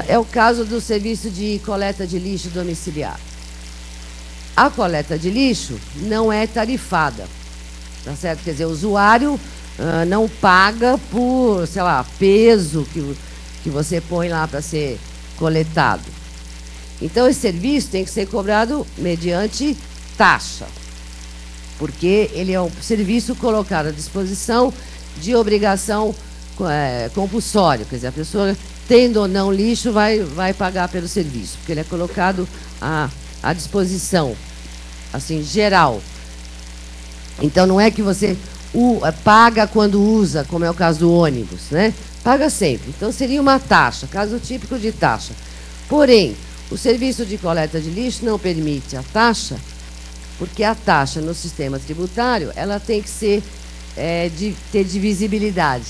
[SPEAKER 2] É o caso do serviço de coleta de lixo domiciliar. A coleta de lixo não é tarifada, tá certo? Quer dizer, o usuário não paga por, sei lá, peso que você põe lá para ser coletado. Então, esse serviço tem que ser cobrado mediante taxa, porque ele é um serviço colocado à disposição de obrigação compulsória, quer dizer, a pessoa, tendo ou não lixo, vai pagar pelo serviço, porque ele é colocado à disposição, assim, geral. Então, não é que você paga quando usa, como é o caso do ônibus, né? Paga sempre. Então, seria uma taxa, caso típico de taxa. Porém, o serviço de coleta de lixo não permite a taxa, porque a taxa no sistema tributário, ela tem que ser, ter divisibilidade.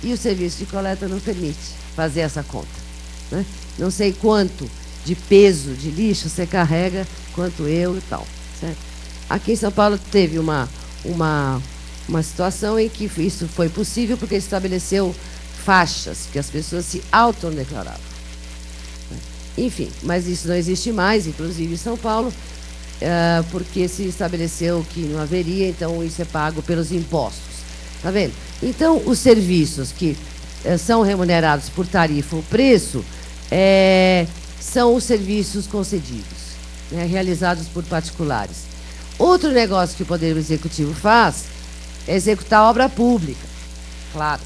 [SPEAKER 2] E o serviço de coleta não permite fazer essa conta, né? Não sei quanto de peso de lixo você carrega, quanto eu e tal, certo? Aqui em São Paulo teve uma situação em que isso foi possível porque estabeleceu faixas, que as pessoas se autodeclaravam. Enfim, mas isso não existe mais, inclusive em São Paulo, porque se estabeleceu que não haveria, então isso é pago pelos impostos. Tá vendo? Então, os serviços que são remunerados por tarifa ou preço são os serviços concedidos, né, realizados por particulares. Outro negócio que o Poder Executivo faz é executar obra pública, claro,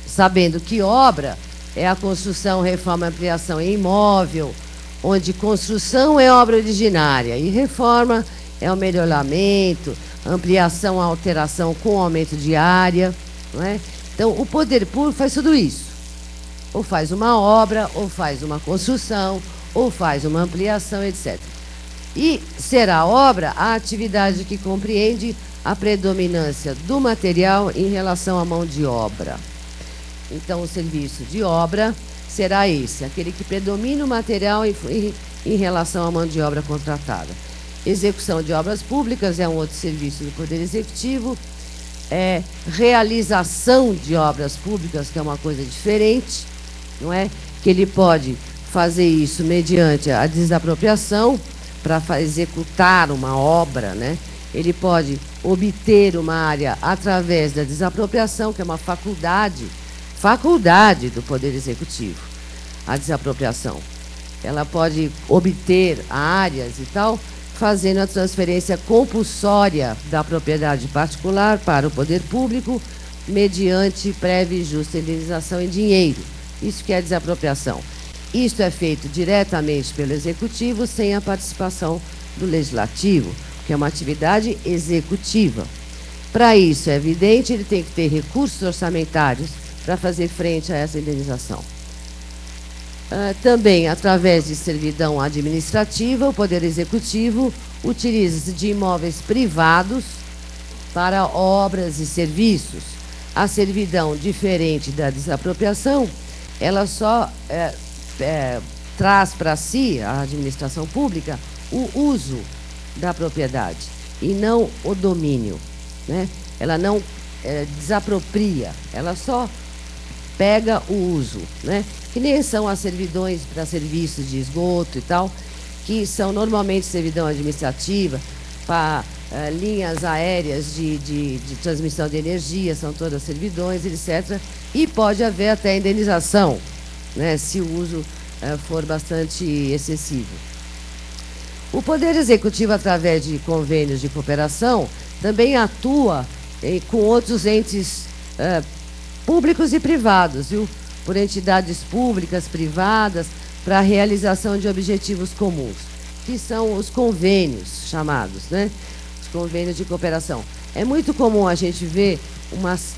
[SPEAKER 2] sabendo que obra é a construção, reforma, ampliação em imóvel, onde construção é obra originária e reforma é o melhoramento, ampliação, alteração com aumento de área, não é? Então, o poder público faz tudo isso. Ou faz uma obra, ou faz uma construção, ou faz uma ampliação, etc. E será obra a atividade que compreende a predominância do material em relação à mão de obra. Então, o serviço de obra será esse, aquele que predomina o material em relação à mão de obra contratada. Execução de obras públicas é um outro serviço do Poder Executivo. Realização de obras públicas, que é uma coisa diferente, não é? Que ele pode fazer isso mediante a desapropriação para executar uma obra, né? Ele pode obter uma área através da desapropriação, que é uma faculdade do Poder Executivo, a desapropriação. Ela pode obter áreas e tal, fazendo a transferência compulsória da propriedade particular para o poder público, mediante prévia e justa indenização em dinheiro. Isso que é desapropriação. Isto é feito diretamente pelo Executivo, sem a participação do Legislativo, que é uma atividade executiva. Para isso, é evidente, ele tem que ter recursos orçamentários para fazer frente a essa indenização. Também, através de servidão administrativa, o Poder Executivo utiliza-se de imóveis privados para obras e serviços. A servidão, diferente da desapropriação, ela só traz para si, a administração pública, o uso da propriedade e não o domínio, né? Ela não desapropria, ela só pega o uso, né? Que nem são as servidões para serviços de esgoto e tal, que são normalmente servidão administrativa, para linhas aéreas de transmissão de energia, são todas servidões, etc. E pode haver até indenização, né, se o uso for bastante excessivo. O Poder Executivo, através de convênios de cooperação, também atua com outros entes públicos e privados, viu? Por entidades públicas, privadas, para a realização de objetivos comuns, que são os convênios chamados, né? Os convênios de cooperação. É muito comum a gente ver umas...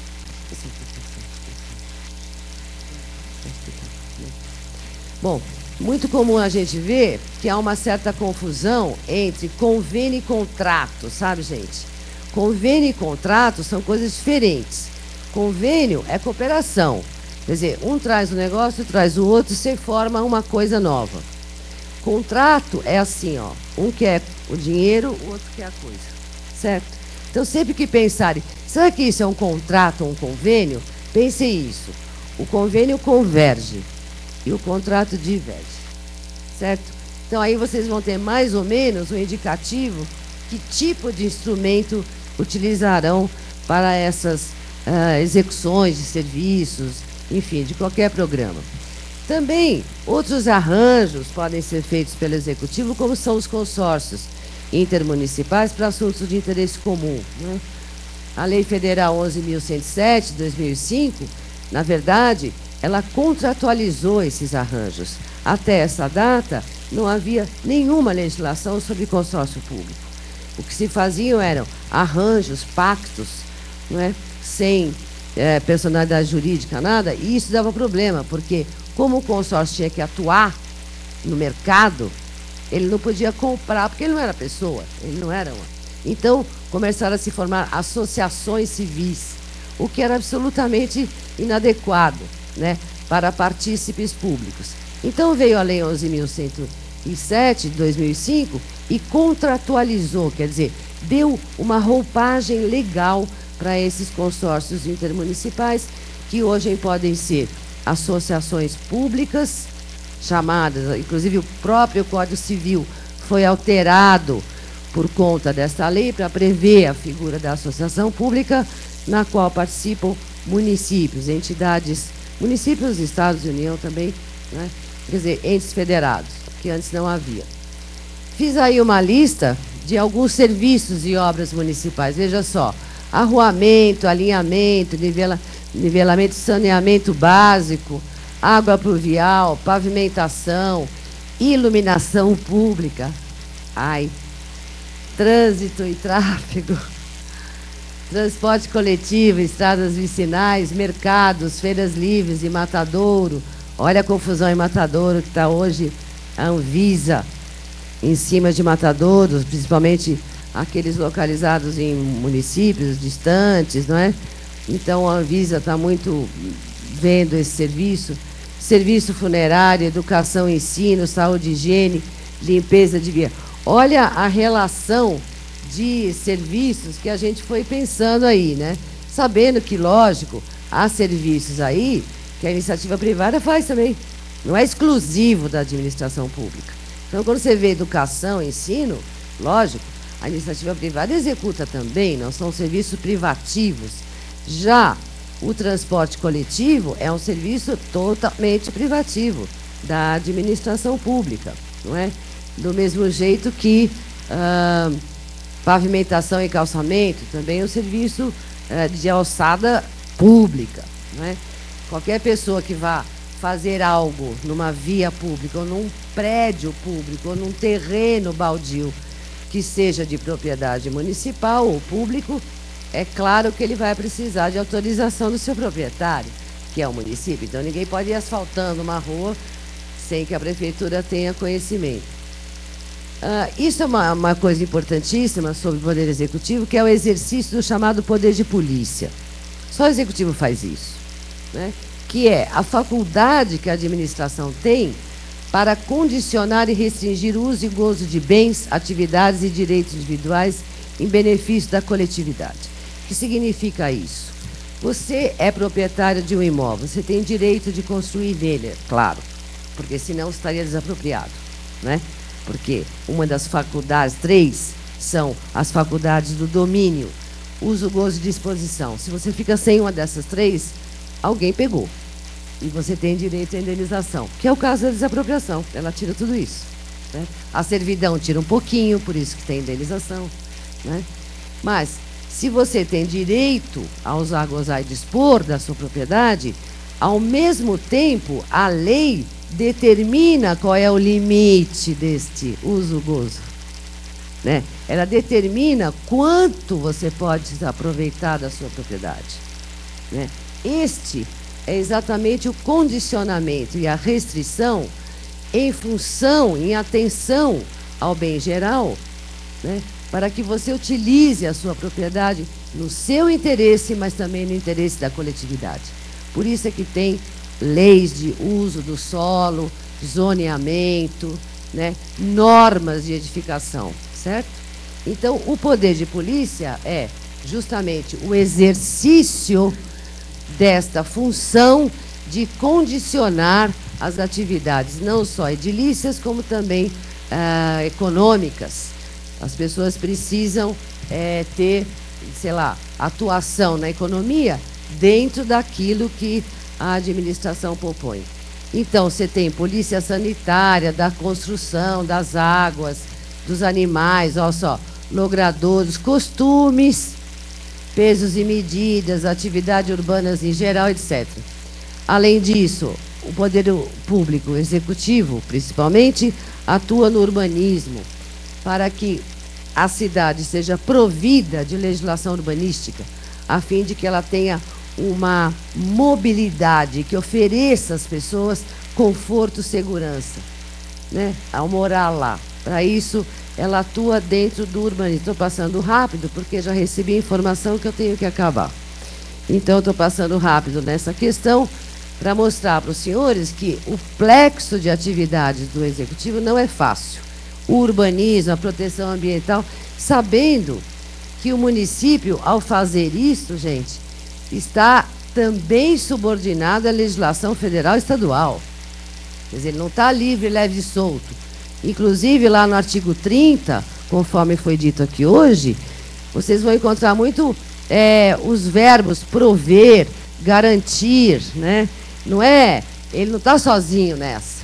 [SPEAKER 2] Bom, muito comum a gente ver que há uma certa confusão entre convênio e contrato, sabe, gente? Convênio e contrato são coisas diferentes. Convênio é cooperação. Quer dizer, um traz o negócio, traz o outro, você forma uma coisa nova. Contrato é assim, ó, um quer o dinheiro, o outro quer a coisa, certo? Então, sempre que pensarem, será que isso é um contrato ou um convênio? Pense isso. O convênio converge e o contrato diverge, certo? Então, aí vocês vão ter mais ou menos um indicativo que tipo de instrumento utilizarão para essas execuções de serviços, enfim, de qualquer programa. Também, outros arranjos podem ser feitos pelo Executivo, como são os consórcios intermunicipais para assuntos de interesse comum, né? A Lei Federal 11.107, de 2005, na verdade, ela contratualizou esses arranjos. Até essa data, não havia nenhuma legislação sobre consórcio público. O que se faziam eram arranjos, pactos, não é? Sem personalidade jurídica, nada, e isso dava problema, porque como o consórcio tinha que atuar no mercado, ele não podia comprar, porque ele não era pessoa, ele não era uma. Então, começaram a se formar associações civis, o que era absolutamente inadequado, né, para partícipes públicos. Então, veio a Lei 11.107, de 2005, e contratualizou, quer dizer, deu uma roupagem legal para esses consórcios intermunicipais, que hoje podem ser associações públicas, chamadas, inclusive o próprio Código Civil foi alterado por conta desta lei para prever a figura da associação pública, na qual participam municípios, entidades, municípios, estados e União também, né? Quer dizer, entes federados, que antes não havia. Fiz aí uma lista de alguns serviços e obras municipais, veja só, arruamento, alinhamento, nivelamento, saneamento básico, água pluvial, pavimentação, iluminação pública, trânsito e tráfego, transporte coletivo, estradas vicinais, mercados, feiras livres e matadouro. Olha a confusão em Matadouro, que está hoje a Anvisa em cima de matadouros, principalmente aqueles localizados em municípios distantes, não é? Então, a Anvisa está muito vendo esse serviço. Serviço funerário, educação, ensino, saúde, higiene, limpeza de via. Olha a relação de serviços que a gente foi pensando aí, né? Sabendo que, lógico, há serviços aí que a iniciativa privada faz também. Não é exclusivo da administração pública. Então, quando você vê educação, ensino, lógico, a iniciativa privada executa também, não são serviços privativos. Já o transporte coletivo é um serviço totalmente privativo da administração pública, não é? Do mesmo jeito que pavimentação e calçamento também é um serviço de alçada pública, não é? Qualquer pessoa que vá fazer algo numa via pública, ou num prédio público, ou num terreno baldio que seja de propriedade municipal ou público, é claro que ele vai precisar de autorização do seu proprietário, que é o município. Então, ninguém pode ir asfaltando uma rua sem que a prefeitura tenha conhecimento. Isso é uma coisa importantíssima sobre o Poder Executivo, que é o exercício do chamado poder de polícia. Só o Executivo faz isso, né? Que é a faculdade que a administração tem para condicionar e restringir o uso e gozo de bens, atividades e direitos individuais em benefício da coletividade. O que significa isso? Você é proprietário de um imóvel, você tem direito de construir nele, claro, porque senão estaria desapropriado, né? Porque uma das faculdades, 3, são as faculdades do domínio, uso, gozo e disposição. Se você fica sem uma dessas 3, alguém pegou. E você tem direito à indenização, que é o caso da desapropriação. Ela tira tudo isso, né? A servidão tira um pouquinho, por isso que tem indenização, né? Mas, se você tem direito a usar, gozar e dispor da sua propriedade, ao mesmo tempo, a lei determina qual é o limite deste uso, gozo, né? Ela determina quanto você pode aproveitar da sua propriedade, né? Este é exatamente o condicionamento e a restrição em função, em atenção ao bem geral, né? Para que você utilize a sua propriedade no seu interesse, mas também no interesse da coletividade. Por isso é que tem leis de uso do solo, zoneamento, né? Normas de edificação, certo? Então, o poder de polícia é justamente o exercício desta função de condicionar as atividades, não só edilícias, como também econômicas. As pessoas precisam ter, sei lá, atuação na economia dentro daquilo que a administração propõe. Então, você tem polícia sanitária, da construção, das águas, dos animais, olha só, logradouros, costumes, pesos e medidas, atividades urbanas em geral, etc. Além disso, o poder público, o executivo, principalmente, atua no urbanismo para que a cidade seja provida de legislação urbanística, a fim de que ela tenha uma mobilidade que ofereça às pessoas conforto e segurança, né, ao morar lá. Para isso, ela atua dentro do urbanismo. Estou passando rápido, porque já recebi a informação que eu tenho que acabar. Então, estou passando rápido nessa questão para mostrar para os senhores que o plexo de atividades do Executivo não é fácil. O urbanismo, a proteção ambiental, sabendo que o município, ao fazer isso, gente, está também subordinado à legislação federal e estadual. Quer dizer, ele não está livre, leve e solto. Inclusive, lá no artigo 30, conforme foi dito aqui hoje, vocês vão encontrar muito os verbos prover, garantir, né? Não é, ele não está sozinho nessa.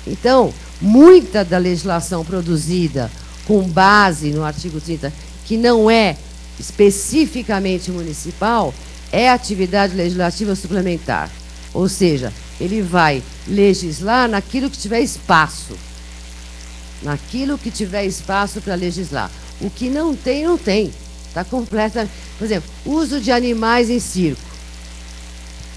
[SPEAKER 2] Então, muita da legislação produzida com base no artigo 30, que não é especificamente municipal, é atividade legislativa suplementar. Ou seja, ele vai legislar naquilo que tiver espaço. Naquilo que tiver espaço para legislar. O que não tem, não tem. Está completa. Por exemplo, uso de animais em circo.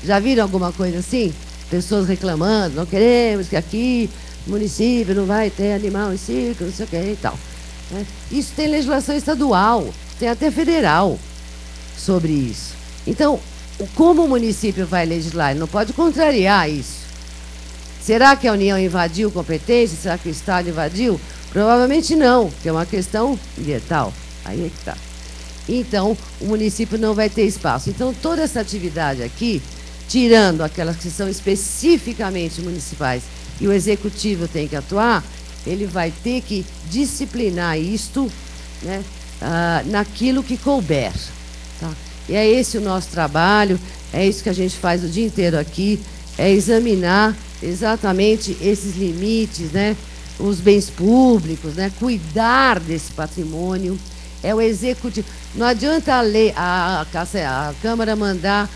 [SPEAKER 2] Já viram alguma coisa assim? Pessoas reclamando, não queremos que aqui no município não vai ter animal em circo, não sei o que e tal. Né? Isso tem legislação estadual, tem até federal sobre isso. Então, como o município vai legislar? Ele não pode contrariar isso. Será que a União invadiu competência? Será que o Estado invadiu? Provavelmente não, porque é uma questão ambiental. Aí é que está. Então, o município não vai ter espaço. Então, toda essa atividade aqui, tirando aquelas que são especificamente municipais e o Executivo tem que atuar, ele vai ter que disciplinar isto, né, naquilo que couber. Tá? E é esse o nosso trabalho, é isso que a gente faz o dia inteiro aqui, é examinar exatamente esses limites, né, os bens públicos, né, cuidar desse patrimônio. É o Executivo. Não adianta a Câmara mandar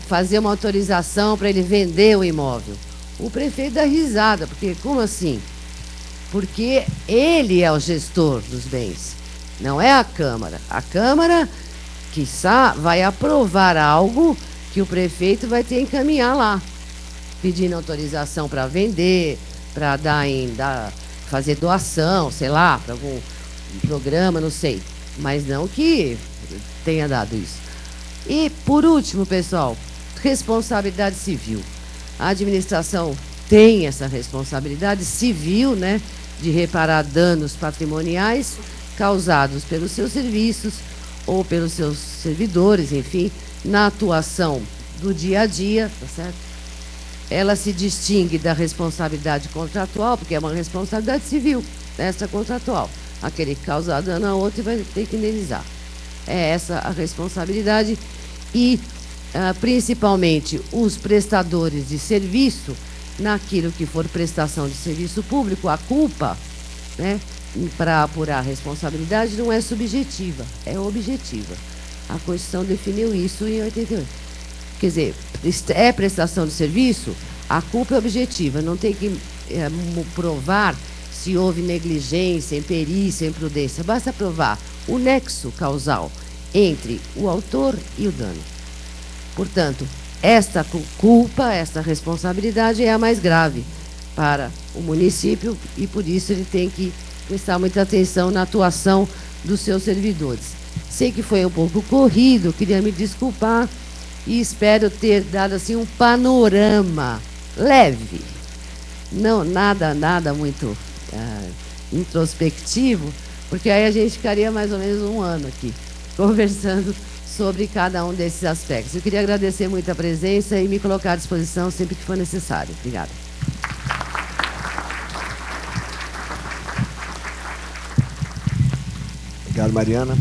[SPEAKER 2] fazer uma autorização para ele vender o imóvel. O prefeito dá risada, porque como assim? Porque ele é o gestor dos bens, não é a Câmara. A Câmara, quiçá, vai aprovar algo que o prefeito vai ter que encaminhar lá, pedindo autorização para vender, para fazer doação, sei lá, para algum programa, não sei. Mas não que tenha dado isso. E, por último, pessoal, responsabilidade civil. A administração tem essa responsabilidade civil, né, de reparar danos patrimoniais causados pelos seus serviços ou pelos seus servidores, enfim, na atuação do dia a dia, tá certo? Ela se distingue da responsabilidade contratual, porque é uma responsabilidade civil, essa contratual. Aquele que causa dano a outro vai ter que indenizar. É essa a responsabilidade e, principalmente, os prestadores de serviço, naquilo que for prestação de serviço público, a culpa, né, para apurar a responsabilidade não é subjetiva, é objetiva. A Constituição definiu isso em 88. Quer dizer, é prestação de serviço, a culpa é objetiva, não tem que provar se houve negligência, imperícia, imprudência. Basta provar o nexo causal entre o autor e o dano. Portanto, esta culpa, esta responsabilidade é a mais grave para o município e, por isso, ele tem que prestar muita atenção na atuação dos seus servidores. Sei que foi um pouco corrido, queria me desculpar e espero ter dado assim um panorama leve. Não, nada muito introspectivo, porque aí a gente ficaria mais ou menos um ano aqui conversando sobre cada um desses aspectos. Eu queria agradecer muito a presença e me colocar à disposição sempre que for necessário. Obrigada.
[SPEAKER 1] Obrigado, Mariana.